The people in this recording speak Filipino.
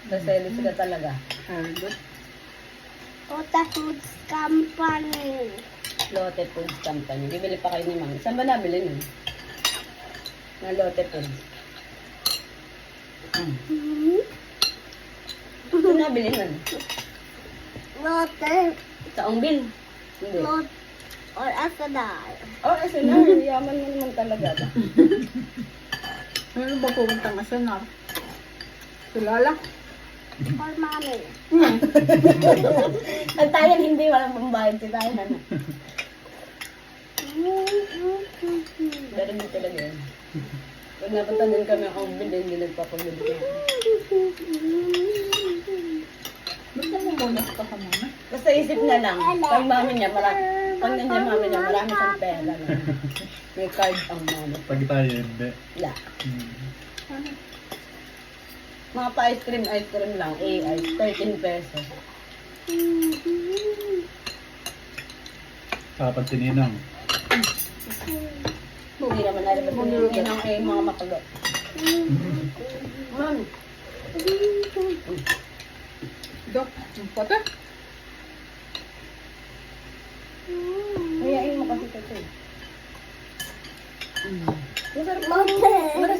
Naselo sila talaga. Good. Ota Foods Company. Lotte Foods Company. Bibili pa kayo ni Mami. Saan ba nabili nun? Na Lotte Foods. Saan nabili nun? Lotte. Sa Ongbil? Hindi. Lotte. Or Asadar. Oh, SNR. Yaman mo naman talaga. Ano ba pupuntang asanar? Kilala? Or Mami. Ang tayan hindi walang pambayad si tayan. Ano? Pero hindi talaga yun. Pag napunta din kami ang Ongbil, hindi nagpapagod. Basta mo muna ka ka muna. Basta isip na lang, pag mami niya, pag nandiyan mami niya, marami siyang pera. May card ang mami. Pag tayo hindi. Wala. Mga pa-ice cream lang, ice, 13 pesos. Kapag tininang. Hindi naman alam at hindi nang mga makagat. Mami. Dok, yung pata? Mayain mo kasi ito eh. Masarap ba? Lotte. Maras